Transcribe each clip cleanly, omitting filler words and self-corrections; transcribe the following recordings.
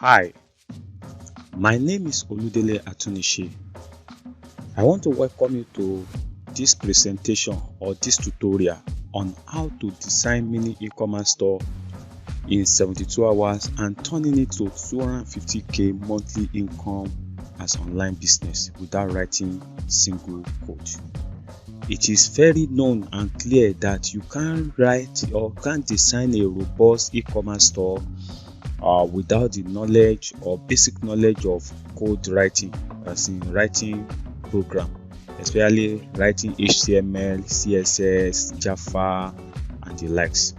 Hi, my name is Oludele Atunishi. I want to welcome you to this presentation or this tutorial on how to design mini e-commerce store in 72 hours and turning it to 250k monthly income as online business without writing single code. It is very known and clear that you can't write or can't design a robust e-commerce store without the knowledge or basic knowledge of code writing, as in writing program, especially writing HTML, CSS, Java, and the likes.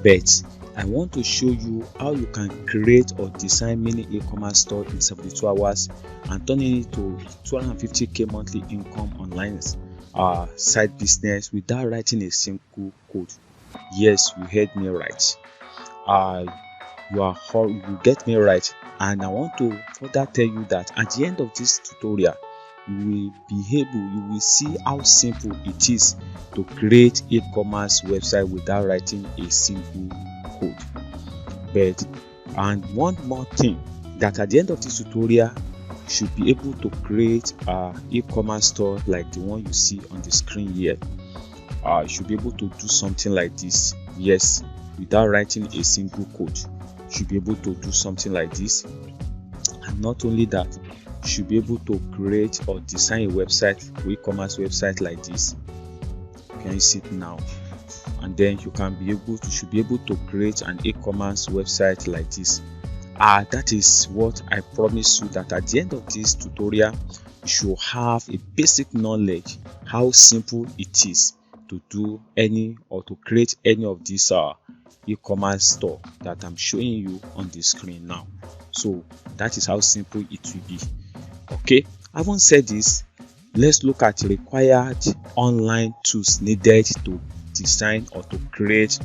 But I want to show you how you can create or design mini e-commerce store in 72 hours and turning it to 250k monthly income online side business without writing a single code. Yes, you heard me right. You get me right, and I want to further tell you that at the end of this tutorial you will see how simple it is to create e-commerce website without writing a single code. And one more thing, that at the end of this tutorial you should be able to create an e-commerce store like the one you see on the screen here. You should be able to do something like this, yes, without writing a single code. Should be able to do something like this. And not only that, you should be able to create or design a website, e-commerce website like this. Can you see it now? And then you should be able to create an e-commerce website like this. That is what I promise you, that at the end of this tutorial you should have a basic knowledge how simple it is to do any or to create any of these e-commerce store that I'm showing you on the screen now. So that is how simple it will be. Okay, having said this, let's look at required online tools needed to design or to create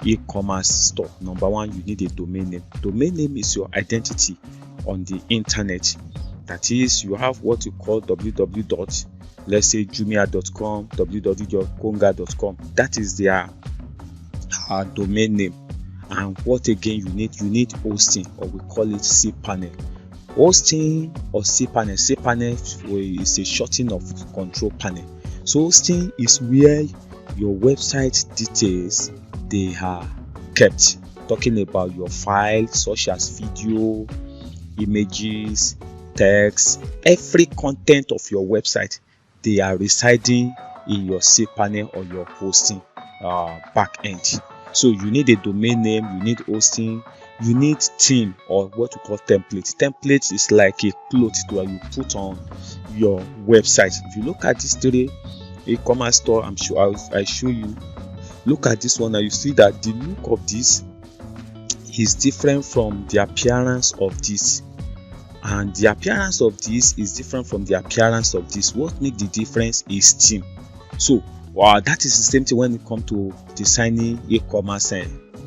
e-commerce store. Number one, you need a domain name. Domain name is your identity on the internet. That is, you have what you call www. Let's say jumia.com, www.konga.com. That is their domain name. And what again you need hosting, or we call it cPanel. Hosting or cPanel. cPanel is a shortening of control panel. So hosting is where your website details they are kept, talking about your files such as video, images, text, every content of your website. They are residing in your cPanel or your hosting backend. So you need a domain name, you need hosting, you need theme, or what we call template. Template is like a cloth that you put on your website. If you look at this three e-commerce store, I'm sure I show you. Look at this one and you see that the look of this is different from the appearance of this. And the appearance of this is different from the appearance of this. What makes the difference is theme. So that is the same thing when it comes to designing e-commerce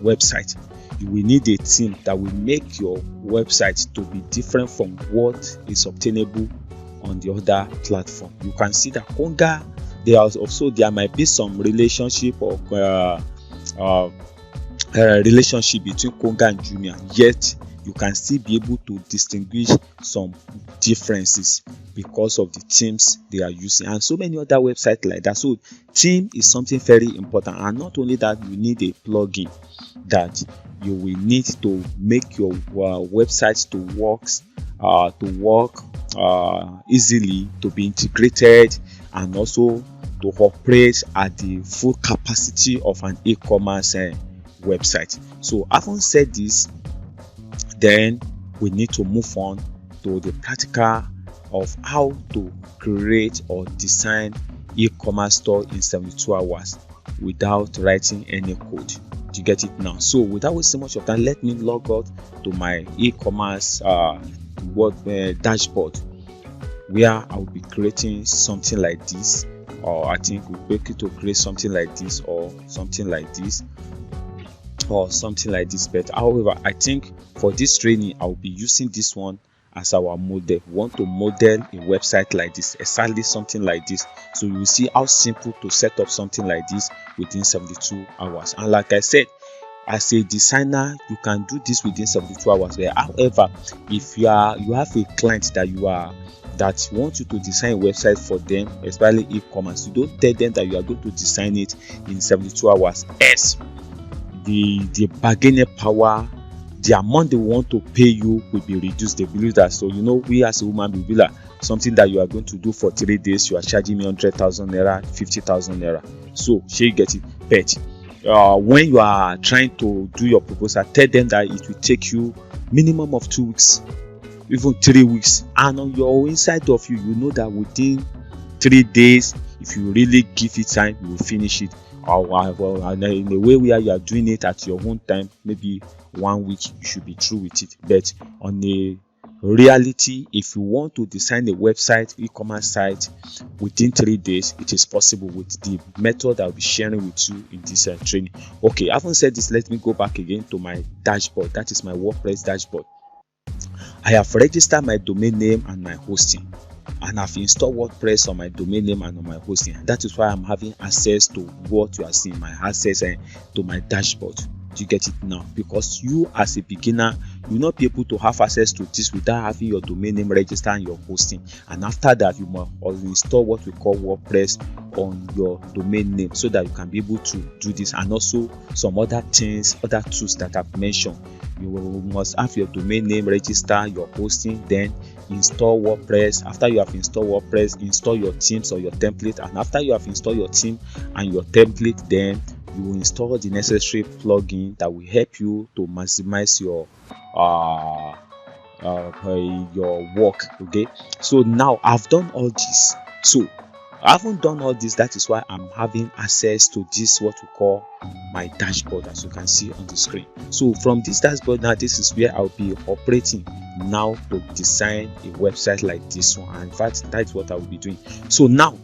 website. You will need a theme that will make your website to be different from what is obtainable on the other platform. You can see that Konga, there might be some relationship or relationship between Konga and Jumia, yet you can still be able to distinguish some differences because of the themes they are using, and so many other websites like that. So theme is something very important, and not only that, you need a plugin that you will need to make your website to work easily, to be integrated, and also to operate at the full capacity of an e-commerce website. So having said this, then we need to move on to the practical of how to create or design e-commerce store in 72 hours without writing any code. Do you get it now? So without wasting much of time, let me log out to my e-commerce dashboard, where I will be creating something like this, or I think we'll make it to create something like this, or something like this, or something like this. But however, I think for this training I'll be using this one as our model. We want to model a website like this, exactly something like this. So you will see how simple to set up something like this within 72 hours. And like I said, as a designer, you can do this within 72 hours. However, if you have a client that want you to design a website for them, especially e-commerce, you don't tell them that you are going to design it in 72 hours. Yes, the bargaining power, the amount they want to pay you will be reduced. They believe that. So we as a woman will be like, something that you are going to do for 3 days, you are charging me 100,000 naira, 50,000 naira. So you get it. But when you are trying to do your proposal, tell them that it will take you minimum of 2 weeks, even 3 weeks, and on your inside of you know that within 3 days, if you really give it time, you will finish it. Or in a way where you are doing it at your own time, maybe 1 week, you should be through with it. But on a reality, if you want to design a website, e-commerce site within 3 days, it is possible with the method I'll be sharing with you in this training. Okay, having said this, let me go back again to my dashboard. That is my WordPress dashboard. I have registered my domain name and my hosting, and I've installed WordPress on my domain name and on my hosting. That is why I'm having access to what you are seeing, my access to my dashboard. Do you get it now? Because you as a beginner, you will not be able to have access to this without having your domain name registered and your hosting. And after that, you must install what we call WordPress on your domain name so that you can be able to do this, and also some other things, other tools that I've mentioned. You must have your domain name register, your hosting, then install WordPress. After you have installed WordPress, install your themes or your template, and after you have installed your theme and your template, then you will install the necessary plugin that will help you to maximize your work. Okay, so now I've done all this. So I haven't done all this. That is why I'm having access to this, what we call my dashboard, as you can see on the screen. So from this dashboard now, this is where I'll be operating now to design a website like this one. And in fact, that's what I will be doing. So now,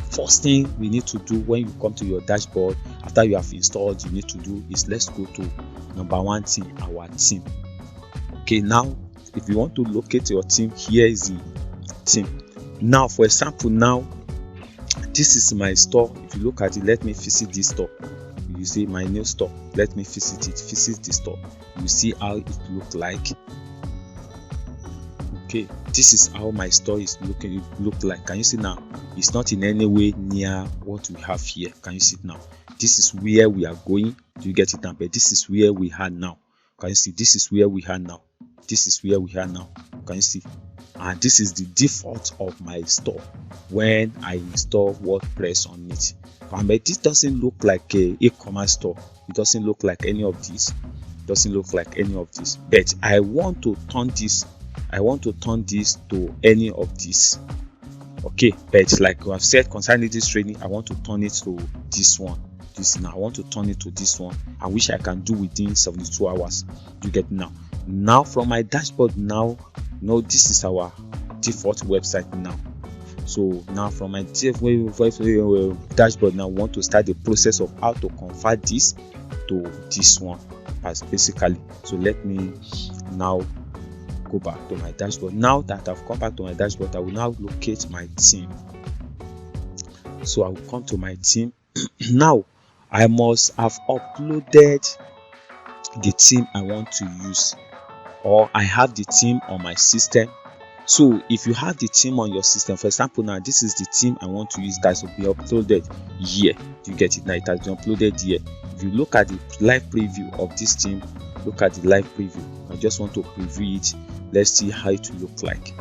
first thing we need to do when you come to your dashboard after you have installed, you need to do is, let's go to number one thing, our theme. Okay, now if you want to locate your theme, here is the theme. Now for example, now this is my store. If you look at it, let me visit this store. You see my new store. Let me visit it. Visit the store. You see how it look like. Okay, this is how my store is looking. It look like. Can you see now? It's not in any way near what we have here. Can you see it now? This is where we are going. Do you get it now? But this is where we are now. Can you see? This is where we are now. This is where we are now. Can you see? And this is the default of my store when I install WordPress on it. But this doesn't look like a e-commerce store. It doesn't look like any of this. It doesn't look like any of this. But I want to turn this. I want to turn this to any of this. Okay, but like I've said concerning this training, I want to turn it to this one. This now, I want to turn it to this one. I wish I can do within 72 hours. You get now. Now from my dashboard now, this is our default website now. So now from my dashboard now, I want to start the process of how to convert this to this one as basically. So let me now go back to my dashboard. Now that I've come back to my dashboard, I will now locate my theme. So I will come to my theme. Now I must have uploaded the theme I want to use, or I have the theme on my system. So if you have the theme on your system, for example, now this is the theme I want to use that will be uploaded here. Do you get it now? It has been uploaded here. If you look at the live preview of this theme, look at the live preview. I just want to preview it. Let's see how it will look like.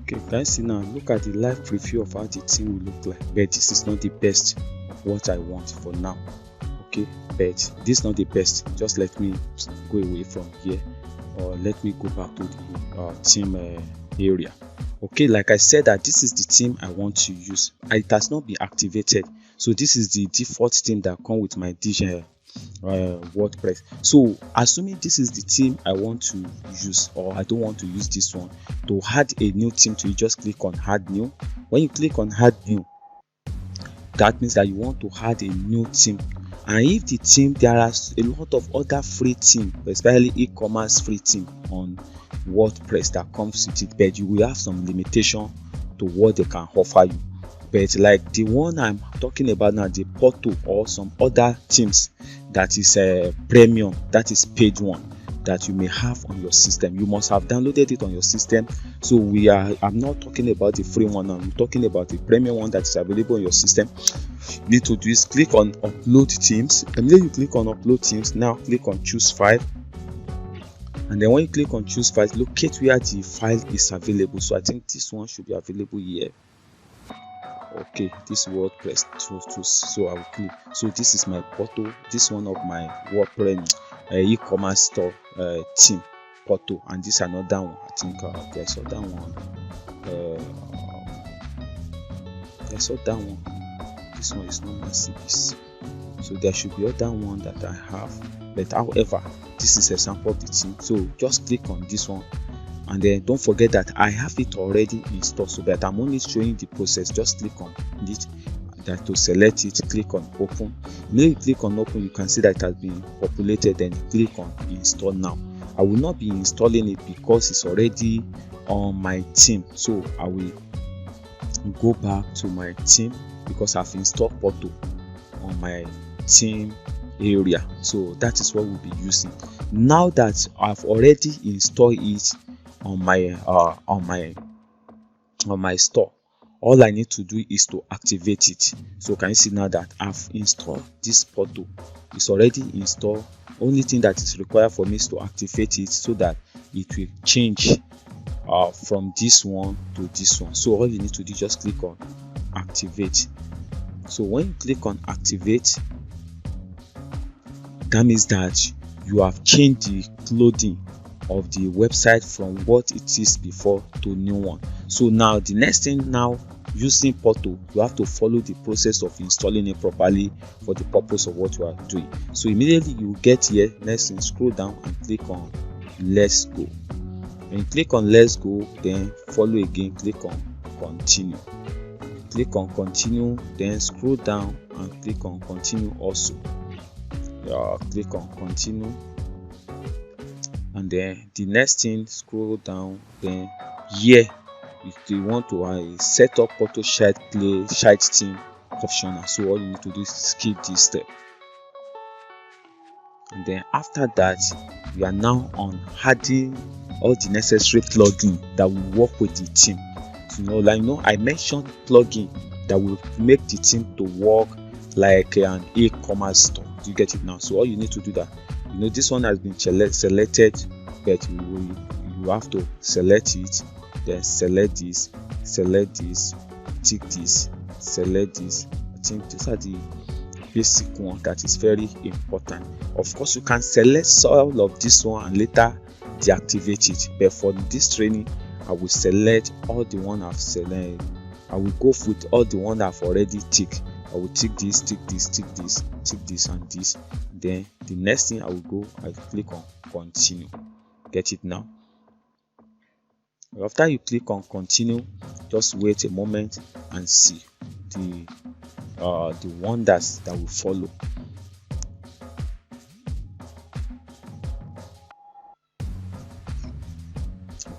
Okay, guys, see now, look at the live preview of how the theme will look like. But this is not the best of what I want for now. Okay, but this is not the best. Just let me go away from here, or let me go back to the theme area. Okay, like I said, that this is the theme I want to use. It has not been activated, so this is the default theme that comes with my WordPress. So assuming this is the theme I want to use, or I don't want to use this one, to add a new theme to it, just click on add new. When you click on add new, that means that you want to add a new theme. And if the theme, there are a lot of other free theme, especially e-commerce free theme on WordPress that comes with it, but you will have some limitation to what they can offer you. But like the one I'm talking about now, the Porto or some other themes that is a premium, that is paid one that you may have on your system, you must have downloaded it on your system. So I'm not talking about the free one, I'm talking about the premium one that is available on your system. You need to do is click on upload themes. And then you click on upload themes, now click on choose file, and then when you click on choose file, locate where the file is available. So I think this one should be available here. Okay, this WordPress tools. So I will click. So this is my Porto, this one of my WordPress e-commerce store theme, Porto, and this another one. I think there's other one. There's other one. This one is not Mercedes, so there should be other one that I have. But however, this is a sample of the theme. So just click on this one. And then don't forget that I have it already installed, so that I'm only showing the process. Just click on it, that to select it, click on open. When you click on open, you can see that it has been populated. Then click on install now. I will not be installing it because it's already on my theme, so I will go back to my theme because I've installed Porto on my theme area. So that is what we'll be using. Now that I've already installed it on my store, all I need to do is to activate it. So can you see now that I've installed this Porto? It's already installed. Only thing that is required for me is to activate it so that it will change from this one to this one. So all you need to do is just click on activate. So when you click on activate, that means that you have changed the clothing of the website from what it is before to new one. So now the next thing, now using Porto, you have to follow the process of installing it properly for the purpose of what you are doing. So immediately you get here, next thing, scroll down and click on let's go. When you click on let's go, then follow again, click on continue. Click on continue, then scroll down and click on continue also. Click on continue, and then the next thing, scroll down, then here if you want to set up Porto site theme optional. So all you need to do is skip this step, and then after that you are now on adding all the necessary plugin that will work with the theme. So I mentioned plugin that will make the theme to work like an e-commerce store. Do you get it now? So all you need to do that, this one has been selected, but you have to select it, then select this, tick this, select this. I think these are the basic one that is very important. Of course, you can select all of this one and later deactivate it, but for this training I will select all the one I've selected. I will go with all the one I've already ticked. I will tick this, tick this, tick this, tick this, and this. Then the next thing I will go, I click on continue. Get it now? After you click on continue, just wait a moment and see the wonders that will follow.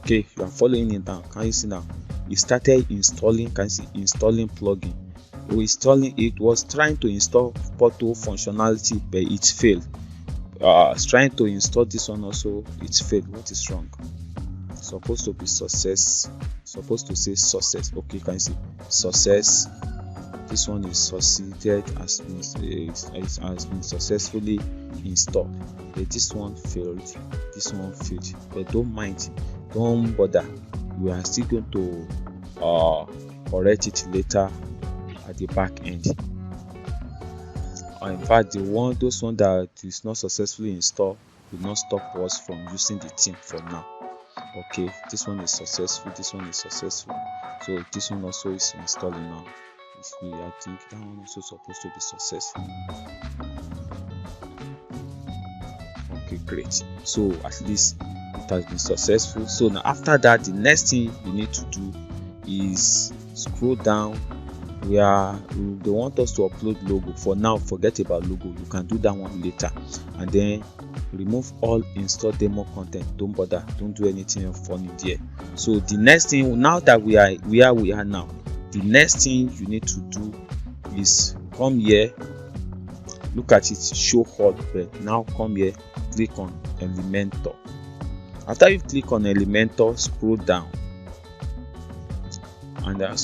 Okay, you are following it down. Can you see now? It started installing. Can you see installing plugin? It was trying to install Porto functionality, but it failed. It's trying to install this one also, it failed. What is wrong? It's supposed to be success. Supposed to say success. Okay, can you see success? This one is succeeded, has been successfully installed. But this one failed. This one failed. But don't mind, don't bother. We are still going to correct it later at the back end. In fact, those one that is not successfully installed will not stop us from using the theme for now. Okay, this one is successful, this one is successful, so this one also is installing now. I think that one also supposed to be successful. Okay, great. So at least it has been successful. So now after that, the next thing you need to do is scroll down they want us to upload logo. For now, forget about logo, you can do that one later. And then remove all install demo content. Don't bother, don't do anything funny there. So the next thing, now that we are where we are now, the next thing you need to do is come here, look at it, show all. But now come here, click on Elementor. After you click on Elementor, scroll down, and then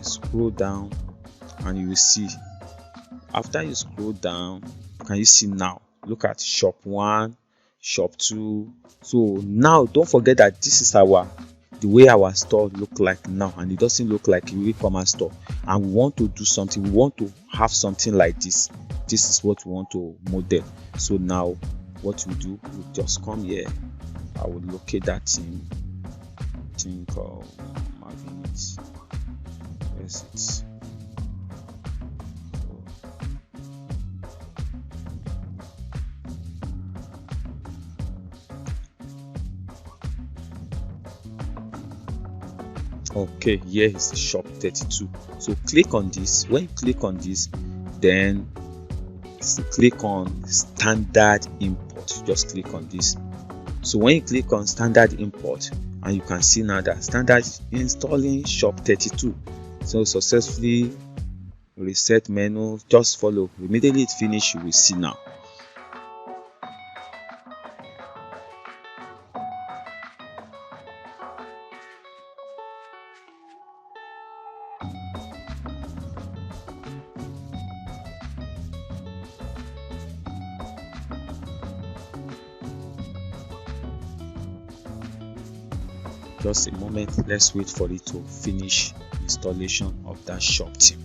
scroll down, and you will see. After you scroll down, can you see now? Look at shop 1, shop 2. So now don't forget that this is the way our store look like now, and it doesn't look like a e-commerce store. And we want to do something, we want to have something like this. This is what we want to model. So now what we do, we just come here. I will locate that thing called magnet. Where's it? Okay, here is the shop 32. So click on this. When you click on this, then click on standard import. Just click on this. So when you click on standard import, and you can see now that standard installing shop 32. So successfully reset menu. Just follow. Immediately it finish, you will see now. Just a moment, let's wait for it to finish installation of that shop theme.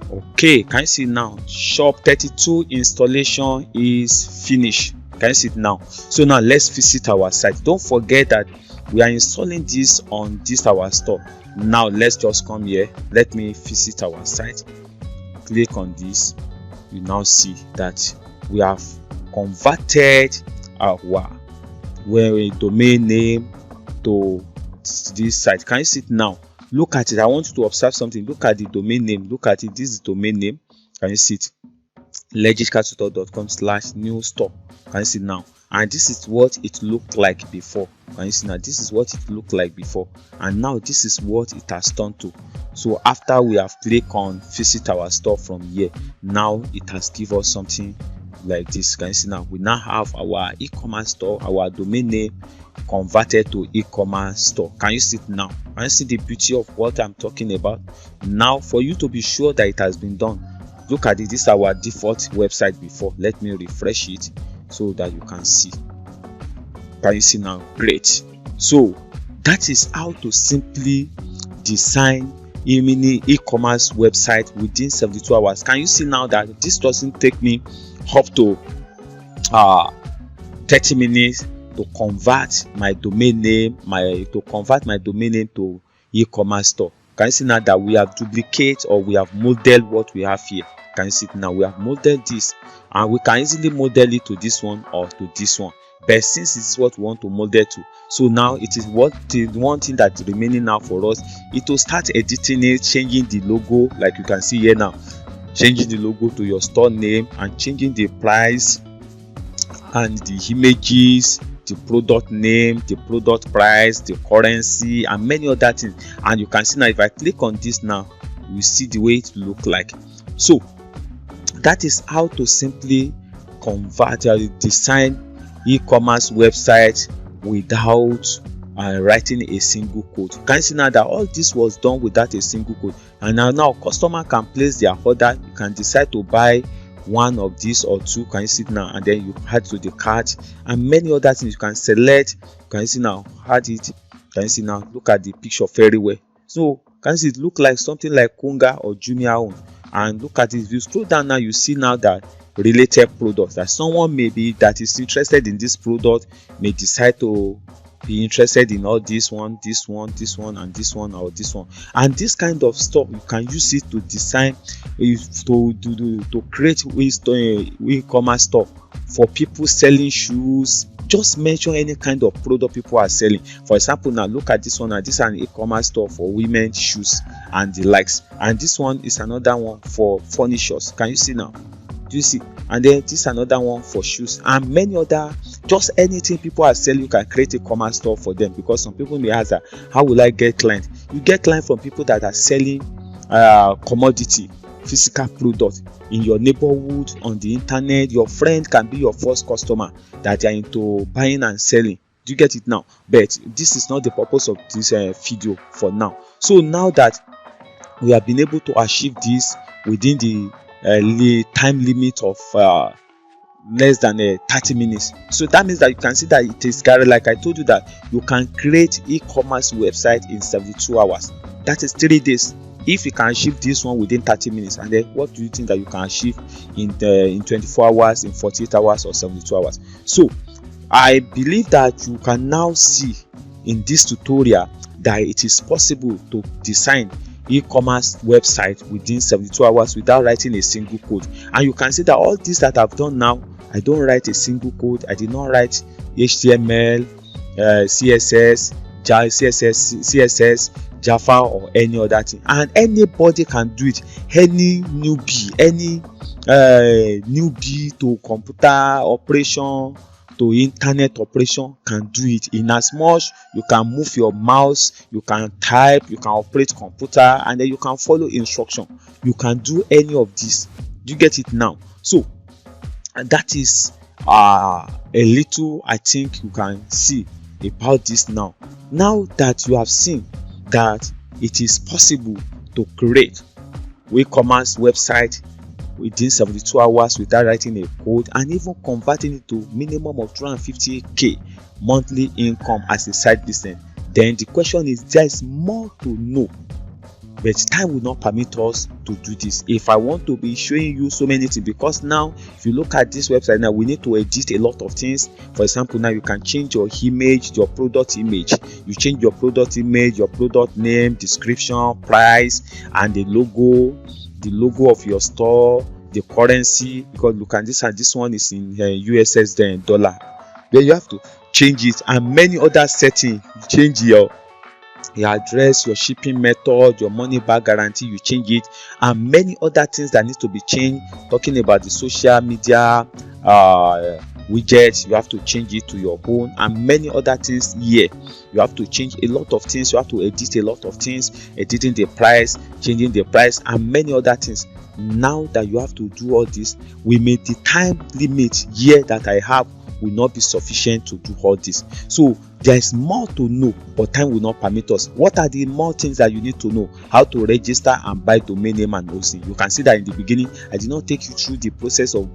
Okay, can you see now? Shop 32 installation is finished. Can you see it now? So now let's visit our site. Don't forget that we are installing this on this our store. Now let's just come here. Let me visit our site. Click on this. You now see that we have converted our domain name to this site. Can you see it now? Look at it. I want you to observe something. Look at the domain name. Look at it. This is the domain name. Can you see it? legitcartutor.com/new store. Can you see now? And this is what it looked like before. Can you see now? This is what it looked like before, and now this is what it has turned to. So after we have clicked on visit our store from here, now it has given us something like this. Can you see now? We now have our e-commerce store, our domain name converted to e-commerce store. Can you see it now? Can you see the beauty of what I'm talking about? Now for you to be sure that it has been done, look at it. This is our default website before. Let me refresh it so that you can see. Can you see now? Great. So that is how to simply design a mini e-commerce website within 72 hours. Can you see now that this doesn't take me up to 30 minutes to convert my domain name to e-commerce store. Can you see now that we have duplicated, or we have modeled what we have here? Can you see it now? We have modeled this, and we can easily model it to this one or to this one. But since it's what we want to model to, so now it is what the one thing that is remaining now for us is to start editing it, changing the logo, like you can see here now, changing the logo to your store name, and changing the price and the images, the product name, the product price, the currency, and many other things. And you can see now, if I click on this now, you see the way it look like. So that is how to simply convert or design e-commerce website without writing a single code. You can see now that all this was done without a single code, and now customer can place their order. You can decide to buy one of these or two. Can you see it now? And then you add to the cart, and many other things you can select. Can you see now? Add it. Can you see now? Look at the picture very well. So can you see it look like something like Konga or Jumia own? And look at it. If you scroll down now, you see now that related products, that someone maybe that is interested in this product may decide to be interested in all this one, and this one, or this one. And this kind of stuff, you can use it to design, to create e-commerce store for people selling shoes, Just mention any kind of product people are selling. For example, now look at this one. Now this is an e-commerce store for women's shoes and the likes, and this one is another one for furnitures. Can you see now? Do you see? And then this is another one for shoes and many other. Just anything people are selling, you can create a e-commerce store for them. Because some people may ask that, how will I get clients? You get clients from people that are selling commodity, physical product in your neighborhood, on the internet. Your friend can be your first customer that are into buying and selling. Do you get it now? But this is not the purpose of this video for now. So now that we have been able to achieve this within the time limit of less than 30 minutes, so that means that you can see that it is carried. Like I told you, that you can create e-commerce website in 72 hours. That is 3 days. If you can achieve this one within 30 minutes, and then what do you think that you can achieve in 24 hours, in 48 hours, or 72 hours? So I believe that you can now see in this tutorial that it is possible to design e-commerce website within 72 hours without writing a single code. And you can see that all this that I've done now, I don't write a single code. I did not write HTML, CSS, Java, or any other thing, and anybody can do it. Any newbie to computer operation, to internet operation, can do it. In as much you can move your mouse, you can type, you can operate computer, and then you can follow instruction. You can do any of this. Do you get it now? So that is a little, I think, you can see about this now. Now that you have seen that it is possible to create e-commerce website within 72 hours without writing a code, and even converting it to minimum of 250k monthly income as a side business, then the question is, there is more to know, but time will not permit us to do this. If I want to be showing you so many things, because now if you look at this website now, we need to edit a lot of things. For example, now you can change your image, your product image. You change your product image, your product name, description, price, and the logo of your store, the currency, because look at this, and this one is in USS, then dollar. Then you have to change it, and many other settings. You change your address, your shipping method, your money back guarantee, you change it, and many other things that need to be changed. Talking about the social media widgets, you have to change it to your own, and many other things here. You have to change a lot of things. You have to edit a lot of things, editing the price, changing the price, and many other things. Now that you have to do all this, we made the time limit here that I have will not be sufficient to do all this. So there is more to know, but time will not permit us. What are the more things that you need to know? How to register and buy domain name and hosting. You can see that in the beginning I did not take you through the process of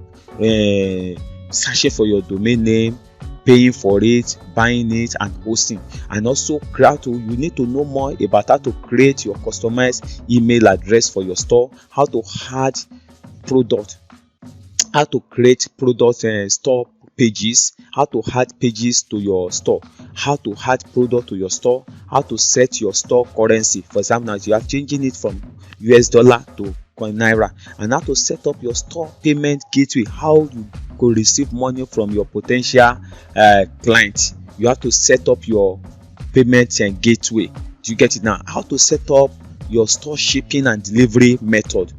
searching for your domain name, paying for it, buying it, and hosting. And also you need to know more about how to create your customized email address for your store, how to add product, how to create product store pages, how to add pages to your store, how to add product to your store, how to set your store currency. For example, now you are changing it from US dollar to Naira, and how to set up your store payment gateway, how you could receive money from your potential client. You have to set up your payment gateway. Do you get it now? How to set up your store shipping and delivery method.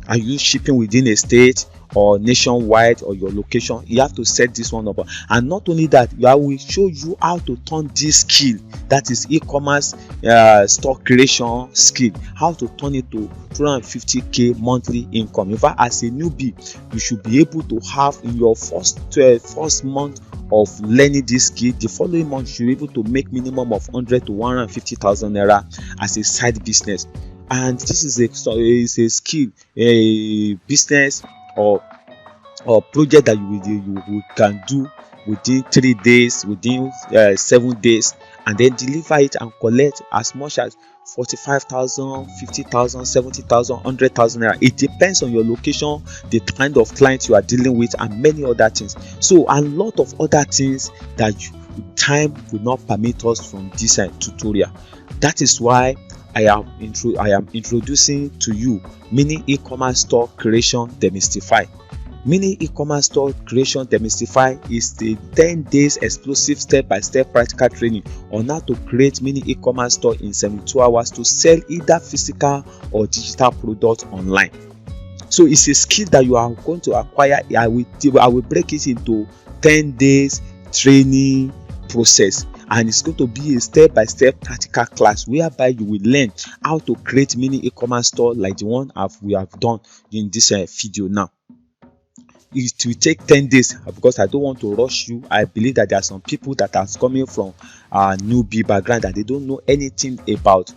Are you shipping within a state or nationwide, or your location? You have to set this one up. And not only that, I will show you how to turn this skill, that is e-commerce store creation skill, how to turn it to 250k monthly income. In fact, as a newbie, you should be able to have in your first month of learning this skill, the following month you should be able to make minimum of 100 to 150,000 naira as a side business. And this is a skill, a business or project that you can do within 3 days, within 7 days, and then deliver it and collect as much as 45,000, 50,000, 70,000, 100,000 naira. It depends on your location, the kind of client you are dealing with, and many other things. So a lot of other things that time will not permit us from this tutorial. That is why I am introducing to you mini e-commerce store creation demystified. Mini e-commerce store creation demystified is the 10 days explosive step-by-step practical training on how to create mini e-commerce store in 72 hours to sell either physical or digital products online. So it's a skill that you are going to acquire. I will break it into 10 days training process, and it's going to be a step-by-step practical class whereby you will learn how to create mini e-commerce store like the one we have done in this video now. It will take 10 days because I don't want to rush you. I believe that there are some people that are coming from newbie background that they don't know anything about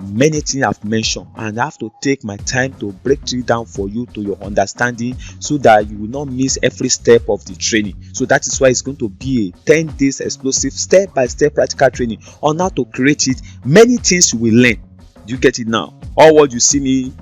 many things I've mentioned, and I have to take my time to break it down for you to your understanding so that you will not miss every step of the training. So that is why it's going to be a 10 days explosive step-by-step practical training on how to create it. Many things you will learn. Do you get it now? All what you see me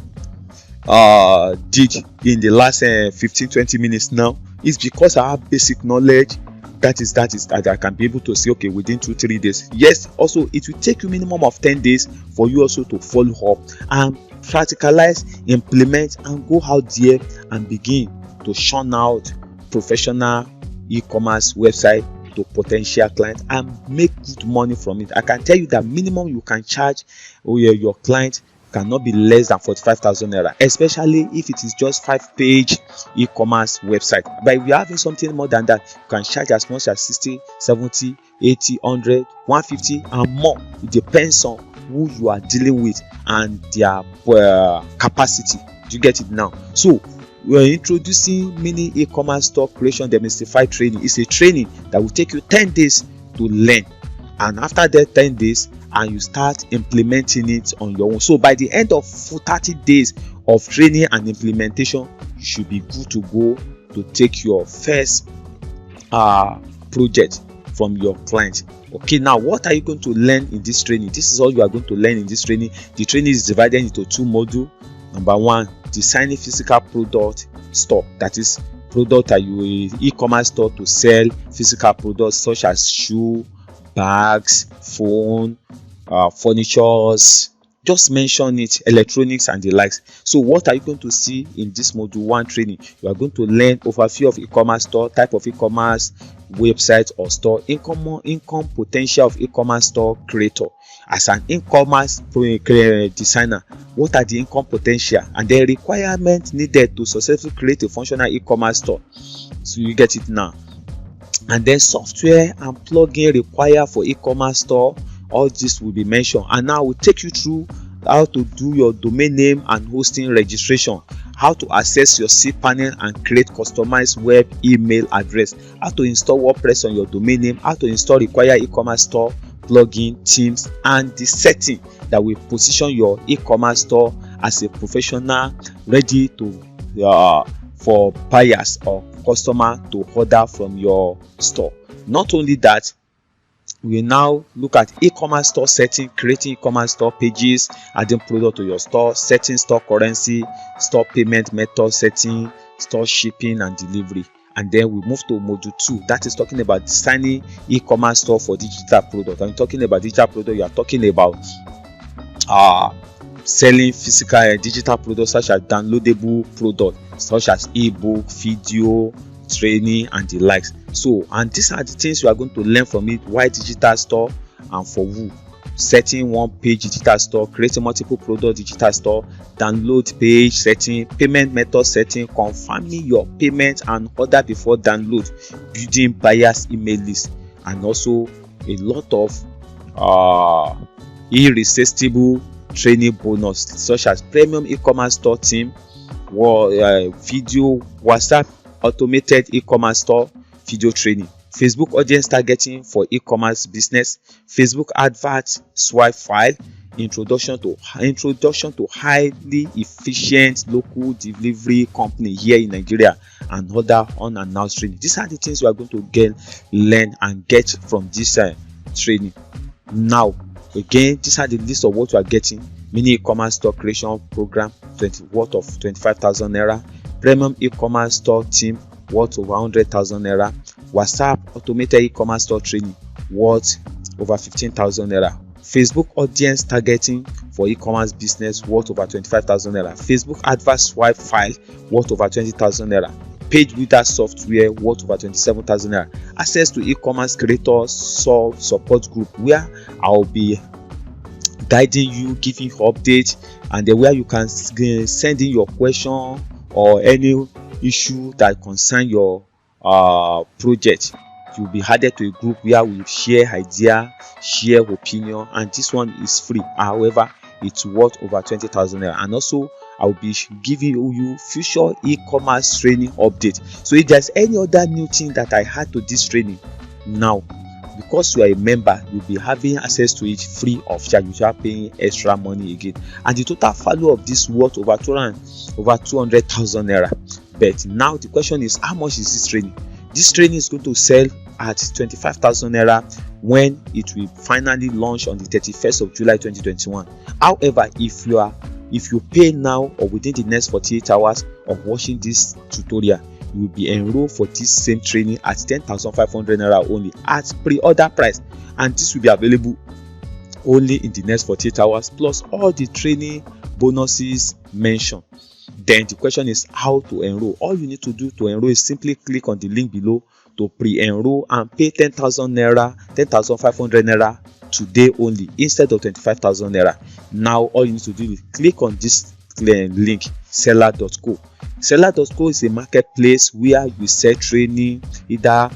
did in the last 15-20 minutes now is because I have basic knowledge that I can be able to say, okay, within 2-3 days. Yes, also it will take you minimum of 10 days for you also to follow up and practicalize, implement, and go out there and begin to churn out professional e-commerce website to potential clients and make good money from it. I can tell you that minimum you can charge your client cannot be less than 45,000 naira, especially if it is just 5-page e-commerce website. But if you're having something more than that, you can charge as much as 60, 70, 80, 100, 150 and more. It depends on who you are dealing with and their capacity. Do you get it now? So we're introducing mini e-commerce store creation demystified training. It's a training that will take you 10 days to learn, and after that 10 days and you start implementing it on your own. So by the end of 30 days of training and implementation, you should be good to go to take your first project from your client. Okay, now what are you going to learn in this training? This is all you are going to learn in this training. The training is divided into 2 modules. Number 1, designing physical product store, that is product that you e-commerce store to sell physical products such as shoe, bags, phone, furnitures, just mention it, electronics and the likes. So what are you going to see in this module 1 training? You are going to learn overview of e-commerce store, type of e-commerce website or store, income potential of e-commerce store creator. As an e-commerce designer, what are the income potential and the requirements needed to successfully create a functional e-commerce store? So you get it now. And then software and plugin required for e-commerce store. All this will be mentioned, and now we'll take you through how to do your domain name and hosting registration, how to access your cPanel and create customized web email address, how to install WordPress on your domain name, how to install required e-commerce store plugin, themes, and the setting that will position your e-commerce store as a professional ready to for buyers or customer to order from your store. Not only that, we now look at e-commerce store setting, creating e-commerce store pages, adding product to your store, setting store currency, store payment method setting, store shipping and delivery. And then we move to module 2, that is talking about designing e-commerce store for digital product. I'm talking about digital product, you are talking about selling physical digital products such as downloadable products such as ebook, video, training and the likes. So, and these are the things you are going to learn from it. Why digital store and for who? Setting one page digital store, creating multiple product digital store, download page setting, payment method setting, confirming your payment and order before download, building buyers email list, and also a lot of irresistible training bonus such as premium e-commerce store team, video, WhatsApp automated e-commerce store video training, Facebook audience targeting for e-commerce business, Facebook advert swipe file, introduction to highly efficient local delivery company here in Nigeria, and other unannounced training. These are the things you are going to learn and get from this training. Now again, these are the list of what you are getting: mini e-commerce store creation program worth of 25,000 naira, premium e-commerce store team worth over 100,000 naira, WhatsApp automated e-commerce store training worth over 15,000 naira, Facebook audience targeting for e-commerce business worth over 25,000 naira, Facebook advert swipe file worth over 20,000 naira, page builder software worth over 27,000 naira, access to e-commerce creators support group where I'll be guiding you, giving you updates, and then where you can send in your question or any issue that concern your project. You'll be added to a group where we share idea, share opinion, and this one is free. However, it's worth over 20,000 naira. And also I'll be giving you future e-commerce training update. So if there's any other new thing that I add to this training now, because you are a member, you'll be having access to it free of charge without paying extra money again. And the total value of this worth over 200,000 naira. But now the question is, how much is this training? This training is going to sell at 25,000 naira when it will finally launch on the 31st of July 2021. However, if you pay now or within the next 48 hours of watching this tutorial, you will be enrolled for this same training at 10,500 naira only at pre-order price, and this will be available only in the next 48 hours plus all the training bonuses mentioned. Then the question is how to enroll. All you need to do to enroll is simply click on the link below to pre-enroll and pay 10,000 naira, 10,500 naira today only instead of 25,000 naira. Now all you need to do is click on this link, seller.co. Seller.co is a marketplace where you sell training, either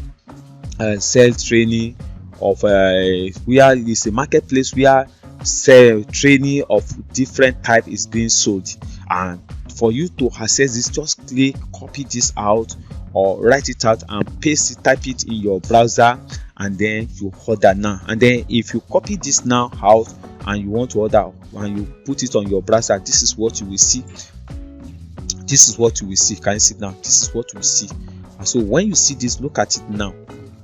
sell training of where it's a marketplace where sell training of different type is being sold. And for you to access this, just click copy this out or write it out and paste it, type it in your browser, and then you order now. And then if you copy this now out and you want to order and you put it on your browser, this is what you will see. This is what you will see. Can you see now? This is what you will see. And so when you see this, look at it now.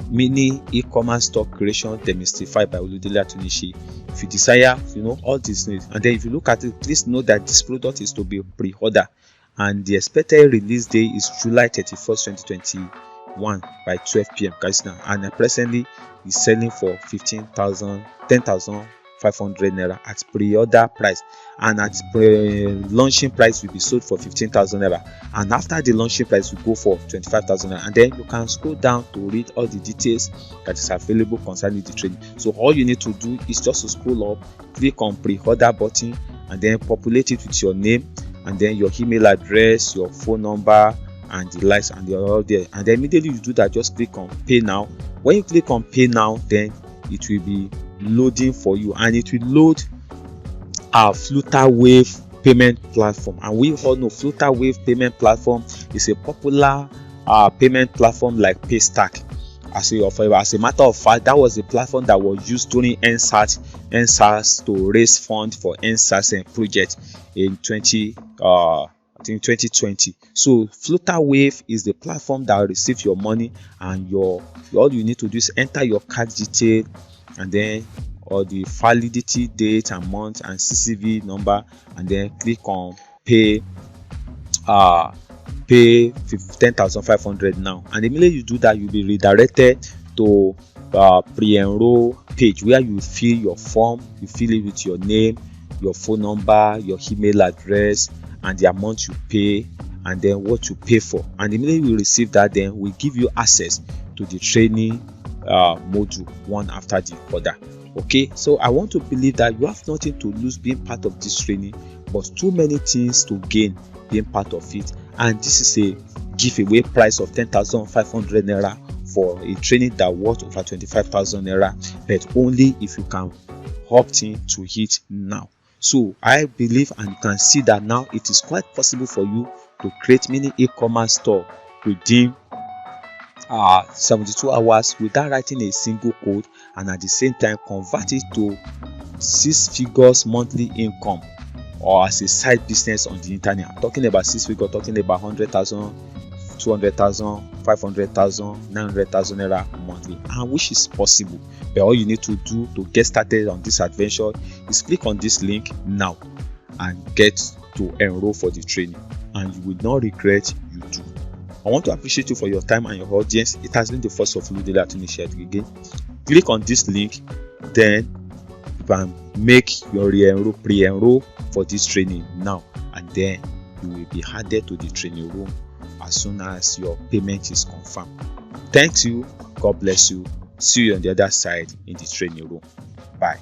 Mini e-commerce store creation demystified by Oludele Atunishi. If you desire, all these things, and then if you look at it, please know that this product is to be pre-order, and the expected release date is July 31st, 2021 by 12 p.m. guys now, and presently is selling for 10,500 naira at pre-order price, and at launching price will be sold for 15,000 naira, and after the launching price will go for 25,000 naira. And then you can scroll down to read all the details that is available concerning the training. So all you need to do is just to scroll up, click on pre-order button, and then populate it with your name and then your email address, your phone number, and the likes, and they're all there. And then immediately you do that, just click on pay now. When you click on pay now, then it will be loading for you, and it will load our Flutterwave payment platform. And we all know Flutterwave payment platform is a popular payment platform like Paystack. As a matter of fact, that was the platform that was used during NSAS to raise funds for NSAS project in 2020. So Flutterwave is the platform that will receive your money, and all you need to do is enter your card detail, and then the validity date and month and CCV number, and then click on pay 10,500 now. And immediately you do that, you'll be redirected to pre-enroll page where you fill your form. You fill it with your name, your phone number, your email address, and the amount you pay, and then what you pay for. And immediately you receive that, then we give you access to the training module one after the other. Okay, so I want to believe that you have nothing to lose being part of this training, but too many things to gain being part of it. And this is a giveaway price of 10,500 naira for a training that worth over 25,000 naira, but only if you can opt in to it now. So I believe and you can see that now it is quite possible for you to create mini e-commerce store within 72 hours without writing a single code, and at the same time convert it to 6 figures monthly income or as a side business on the internet. I'm talking about 6 figures, talking about 100,000, 200,000, 500,000, 900,000 naira monthly, and which is possible. But all you need to do to get started on this adventure is click on this link now and get to enroll for the training, and you will not regret you do. I want to appreciate you for your time and your audience. It has been the first of Oludele Atunishi again. Click on this link, then you can make your pre-enroll for this training now, and then you will be added to the training room as soon as your payment is confirmed. Thank you. God bless you. See you on the other side in the training room. Bye.